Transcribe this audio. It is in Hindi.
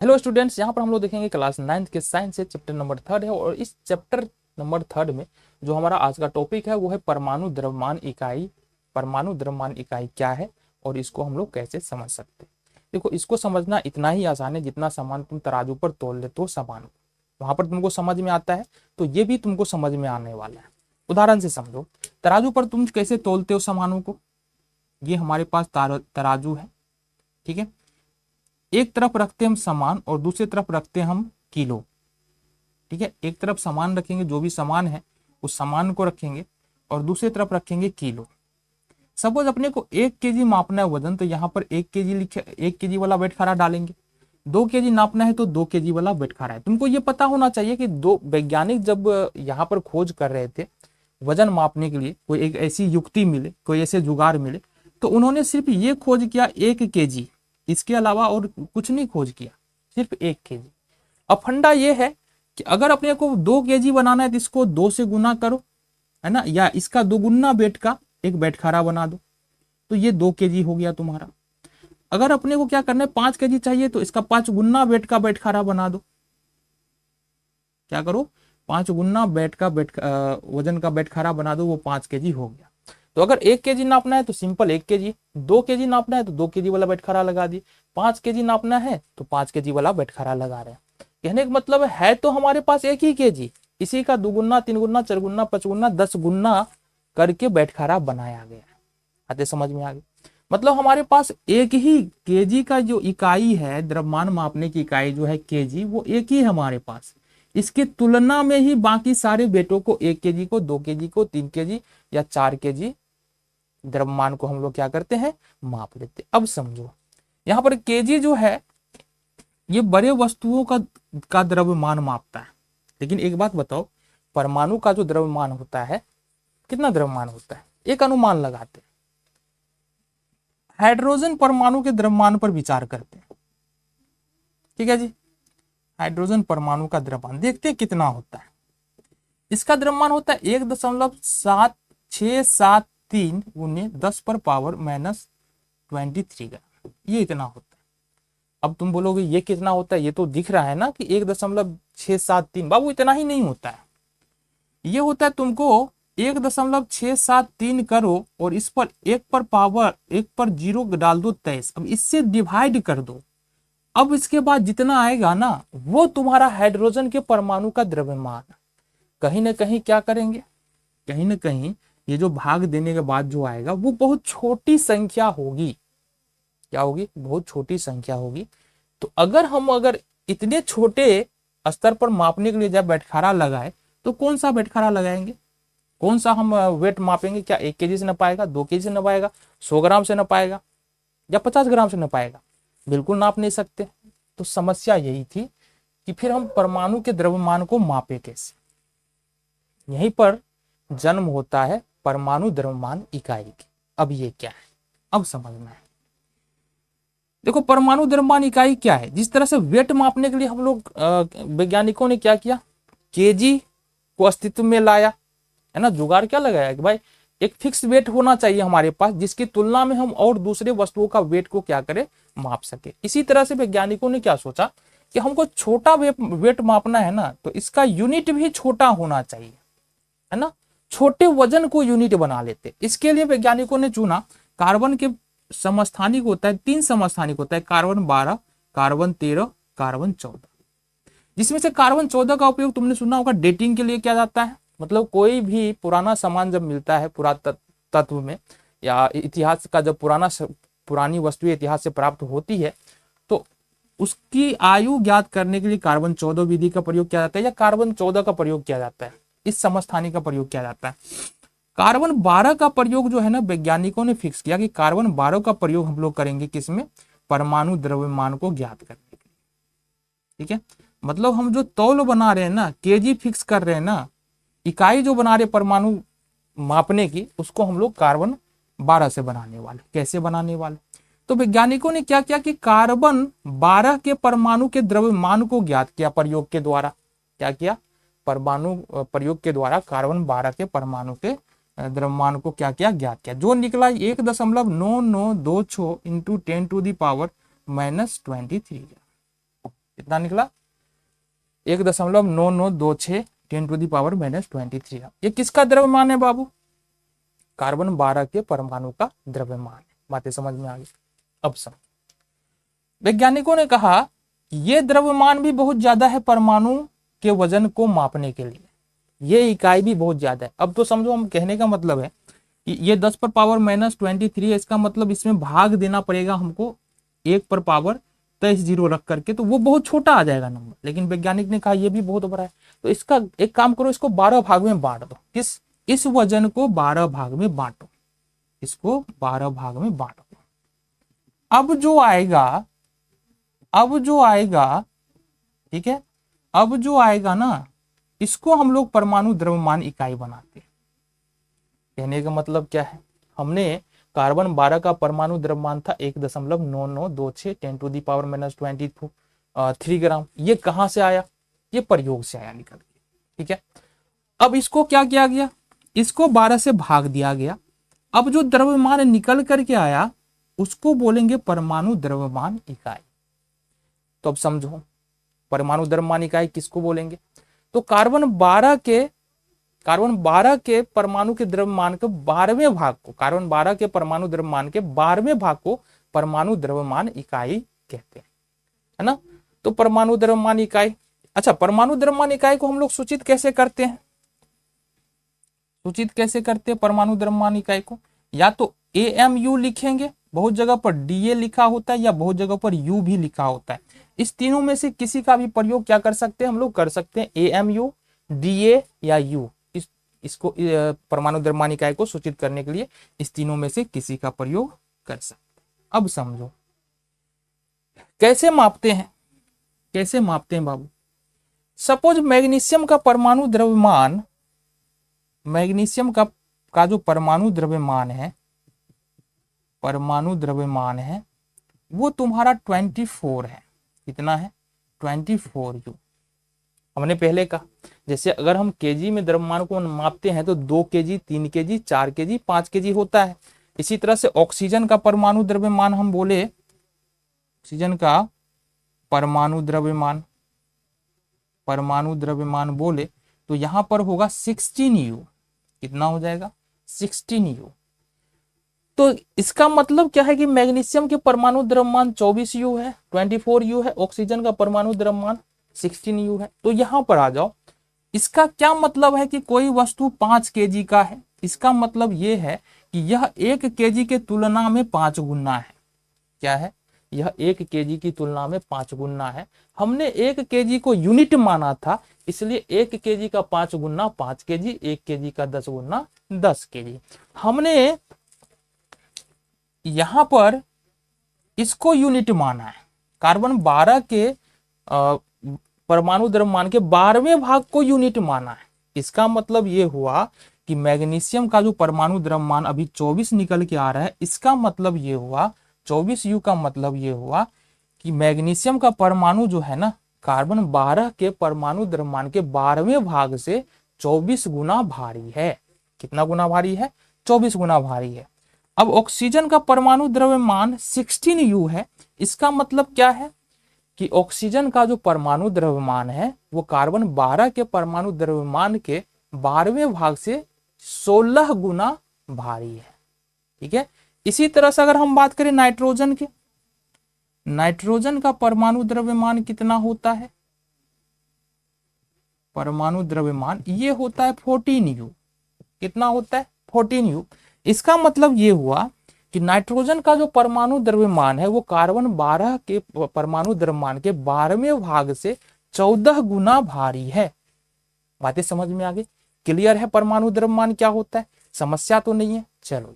हेलो स्टूडेंट्स, यहाँ पर हम लोग देखेंगे क्लास 9th के साइंस से चैप्टर नंबर 3 है। और इस चैप्टर नंबर 3 में जो हमारा आज का टॉपिक है वो है परमाणु द्रव्यमान इकाई। परमाणु द्रव्यमान इकाई क्या है और इसको हम लोग कैसे समझ सकते हैं। देखो, इसको समझना इतना ही आसान है जितना सामान तुम तराजू पर तोल लेते हो सामान को, वहां पर तुमको समझ में आता है तो ये भी तुमको समझ में आने वाला है। उदाहरण से समझो, तराजू पर तुम कैसे तोलते हो सामानों को। ये हमारे पास तराजू है, ठीक है। एक तरफ रखते हम सामान और दूसरी तरफ रखते हम किलो, ठीक है। एक तरफ सामान रखेंगे, जो भी सामान है उस सामान को रखेंगे, और दूसरी तरफ रखेंगे किलो। सपोज अपने को 1 केजी मापना है वजन, तो यहाँ पर 1 केजी लिखे, 1 केजी वाला बैठखारा डालेंगे। 2 केजी नापना है तो 2 केजी वाला बैठखारा है। तुमको ये पता होना चाहिए कि दो वैज्ञानिक जब यहाँ पर खोज कर रहे थे वजन मापने के लिए, कोई एक ऐसी युक्ति मिले, कोई ऐसे जुगाड़ मिले, तो उन्होंने सिर्फ ये खोज किया 1 केजी, इसके अलावा और कुछ नहीं खोज किया, सिर्फ 1 केजी। अब फंडा ये है कि अगर अपने को 2 केजी बनाना है तो इसको 2 से गुना करो, है ना, या इसका दोगुना वेट का एक बैठखारा बना दो, तो ये 2 केजी हो गया तुम्हारा। अगर अपने को क्या करना है, 5 केजी चाहिए तो इसका 5 गुना वेट का बैठखारा बना दो। क्या करो, 5 गुना वजन का बैठखारा बना दो, वो 5 केजी हो गया। तो अगर 1 केजी नापना है तो सिंपल 1 केजी, 2 केजी नापना है तो 2 केजी वाला बैठखारा लगा दिए, 5 केजी नापना है तो 5 केजी वाला बैठखारा लगा रहे हैं। कहने का मतलब है तो हमारे पास 1 ही केजी, इसी का 2 गुना 3 गुना 4 गुना 5 गुना 10 गुना करके बैठखारा बनाया गया है। आते समझ में आ गया। मतलब हमारे पास 1 ही केजी का जो इकाई है, द्रव्यमान मापने की इकाई जो है केजी, वो एक ही हमारे पास। इसकी तुलना में ही बाकी सारे वेटों को, 1 केजी को, 2 केजी को, 3 केजी या 4 केजी द्रव्यमान को हम लोग क्या करते हैं, माप लेते। अब समझो, यहाँ पर केजी जो है ये बड़े वस्तुओं का द्रव्यमान मापता है। लेकिन एक बात बताओ, परमाणु का जो द्रव्यमान होता है, कितना द्रव्यमान होता है, एक अनुमान लगाते हैं। हाइड्रोजन परमाणु के द्रव्यमान पर विचार करते हैं, ठीक है जी। हाइड्रोजन परमाणु का द्रव्यमान देखते हैं कितना होता है। इसका द्रव्यमान होता है 1.7673 गुने 10⁻⁻23 ग्राम, ये इतना होता है। अब तुम बोलोगे ये कितना होता है, ये तो दिख रहा है ना कि 1.673। बाबू इतना ही नहीं होता है, ये होता है तुमको 1.673 करो और इस पर 1 पर 0 डाल दो 23, अब इससे डिवाइड कर दो। अब इसके बाद जितना आएगा ना वो तुम्हारा हाइड्रोजन के परमाणु का द्रव्यमान। कहीं ना कहीं क्या करेंगे, कहीं ना कहीं ये जो भाग देने के बाद जो आएगा वो बहुत छोटी संख्या होगी। क्या होगी, बहुत छोटी संख्या होगी। तो अगर इतने छोटे स्तर पर मापने के लिए जब बैठखारा लगाए तो कौन सा बैठखारा लगाएंगे, कौन सा हम वेट मापेंगे। क्या 1 केजी से न पाएगा, 2 केजी से न पाएगा, 100 ग्राम से न पाएगा, या 50 ग्राम से न पाएगा, बिल्कुल नाप नहीं सकते। तो समस्या यही थी कि फिर हम परमाणु के द्रव्यमान को मापे कैसे। यहीं पर जन्म होता है परमाणु द्रव्यमान इकाई की। अब ये क्या है, अब समझना है। देखो, परमाणु द्रव्यमान इकाई क्या है। जिस तरह से वेट मापने के लिए हम लोग वैज्ञानिकों ने क्या किया, केजी को अस्तित्व में लाया, है ना। जुगाड़ क्या लगाया कि भाई एक फिक्स वेट होना चाहिए हमारे पास, जिसकी तुलना में हम और दूसरे वस्तुओं का वेट को क्या करें, माप सके। इसी तरह से वैज्ञानिकों ने क्या सोचा कि हमको छोटा वेट मापना है ना, तो इसका यूनिट भी छोटा होना चाहिए, है ना। छोटे वजन को यूनिट बना लेते। इसके लिए वैज्ञानिकों ने चुना कार्बन के समस्थानिक होता है, 3 समस्थानिक होता है, कार्बन 12, कार्बन 13, कार्बन 14। जिसमें से कार्बन 14 का उपयोग तुमने सुना होगा डेटिंग के लिए किया जाता है। मतलब कोई भी पुराना सामान जब मिलता है पुरातत्व में, या इतिहास का जब पुरानी वस्तुएं इतिहास से प्राप्त होती है, तो उसकी आयु ज्ञात करने के लिए कार्बन 14 विधि का प्रयोग किया जाता है, या कार्बन 14 का प्रयोग किया जाता है, इस समस्थानिक का प्रयोग किया जाता है। कार्बन 12 का प्रयोग जो है ना, वैज्ञानिकों ने फिक्स किया कि कार्बन 12 का प्रयोग हम लोग करेंगे किसमें, परमाणु द्रव्यमान को ज्ञात करने के लिए, ठीक है। मतलब हम जो तौल बना रहे हैं ना, केजी फिक्स कर रहे हैं ना, इकाई जो बना रहे परमाणु मापने की, उसको हम लोग कार्बन 12 से बनाने वाले। कैसे बनाने वाले, तो वैज्ञानिकों ने क्या किया कि कार्बन 12 के परमाणु के द्रव्यमान को ज्ञात किया प्रयोग के द्वारा। क्या किया, परमाणु प्रयोग के द्वारा कार्बन 12 के परमाणु के द्रव्यमान को क्या किया, ज्ञात किया। जो निकला 1.9926 × 10⁻⁻23। कितना निकला 1.9926 10⁻⁻23। ये किसका द्रव्यमान है बाबू? कार्बन 12 के परमाणु का द्रव्यमान है। बातें समझ में आ गई? अब समझ, वैज्ञानिकों ने कहा कि ये द्रव्यमान भी बहुत ज्यादा है परमाणु के वजन को मापने के लिए, ये इकाई भी बहुत ज्यादा है। अब तो समझो, हम कहने का मतलब है कि ये 10⁻⁻23 है, इसका मतलब इसमें भाग देना पड़ेगा हमको 1/23 जीरो रख करके, तो वो बहुत छोटा आ जाएगा नंबर। लेकिन वैज्ञानिक ने कहा ये भी बहुत बड़ा है, तो इसका एक काम करो, इसको 12 भाग में बांट दो। इस वजन को 12 भाग में बांटो, इसको 12 भाग में बांटो। अब जो आएगा, ठीक है, अब जो आएगा ना, इसको हम लोग परमाणु द्रव्यमान इकाई बनाते हैं। कहने का मतलब क्या है, हमने कार्बन 12 का परमाणु द्रव्यमान था 1.9926 10⁻⁻23 ग्राम। ये कहां से आया? ये प्रयोग से आया निकल के, ठीक है। अब इसको क्या किया गया, इसको 12 से भाग दिया गया। अब जो द्रव्यमान निकल करके आया उसको बोलेंगे परमाणु द्रव्यमान इकाई। तो अब समझो, परमाणु द्रव्यमान इकाई किसको बोलेंगे? तो कार्बन 12 के परमाणु के द्रव्यमान के 12वें भाग को, कार्बन 12 के परमाणु द्रव्यमान के 12वें भाग को परमाणु द्रव्यमान इकाई कहते हैं, है ना। तो परमाणु द्रव्यमान इकाई, अच्छा, परमाणु द्रव्यमान इकाई को हम लोग सूचित कैसे करते हैं? सूचित कैसे करते हैं परमाणु द्रव्यमान इकाई को? या तो AMU लिखेंगे, बहुत जगह पर DA लिखा होता है, या बहुत जगह पर U भी लिखा होता है। इस तीनों में से किसी का भी प्रयोग क्या कर सकते हैं हम लोग? कर सकते हैं AMU, DA या U। इसको परमाणु द्रव्यमान इकाई को सूचित करने के लिए इस तीनों में से किसी का प्रयोग कर सकते हैं। अब समझो कैसे मापते हैं, कैसे मापते हैं बाबू। सपोज मैग्नीशियम का परमाणु द्रव्यमान, मैग्नीशियम का जो परमाणु द्रव्यमान है वो तुम्हारा 24 है। कितना है? 24 U। हमने पहले कहा, जैसे अगर हम केजी में द्रव्यमान को मापते हैं तो 2 kg, 3 kg, 4 kg, 5 kg होता है। इसी तरह से ऑक्सीजन का परमाणु द्रव्यमान हम बोले, ऑक्सीजन का परमाणु द्रव्यमान बोले तो यहां पर होगा 16 U। कितना हो जाएगा? 16 U। तो इसका मतलब क्या है कि मैग्नीशियम के परमाणु द्रव्यमान 24 U है, 24 U है, ऑक्सीजन का परमाणु द्रव्यमान 16 U है। तो यहां पर आ जाओ, इसका क्या मतलब है कि कोई वस्तु 5 kg का है? इसका मतलब यह है कि यह 1 kg के तुलना में 5 गुना है। क्या है? यह 1 kg की तुलना में 5 गुना है। हमने 1 kg को यूनिट माना था, इसलिए 1 kg का 5 गुना 5 kg, 1 kg का 10 गुना 10 kg। हमने यहां पर इसको यूनिट माना है, कार्बन 12 के परमाणु द्रव्यमान के 12वें भाग को यूनिट माना है। इसका मतलब ये हुआ कि मैग्नीशियम का जो परमाणु द्रव्यमान अभी 24 निकल के आ रहा है, इसका मतलब ये हुआ 24 U का मतलब ये हुआ कि मैग्नीशियम का परमाणु जो है ना, कार्बन 12 के परमाणु द्रव्यमान के 12वें भाग से 24 गुना भारी है। कितना गुना भारी है? 24 गुना भारी है। अब ऑक्सीजन का परमाणु द्रव्यमान 16 U है। इसका मतलब क्या है कि ऑक्सीजन का जो परमाणु द्रव्यमान है वो कार्बन 12 के परमाणु द्रव्यमान के 12वें भाग से 16 गुना भारी है। ठीक है। इसी तरह से अगर हम बात करें नाइट्रोजन के, नाइट्रोजन का परमाणु द्रव्यमान कितना होता है? परमाणु द्रव्यमान ये होता है 14 U। कितना होता है? 14 U। इसका मतलब ये हुआ कि नाइट्रोजन का जो परमाणु द्रव्यमान है वो कार्बन 12 के परमाणु द्रव्यमान के 12वें भाग से 14 गुना भारी है। बातें समझ में आ गई? क्लियर है परमाणु द्रव्यमान क्या होता है? समस्या तो नहीं है? चलो।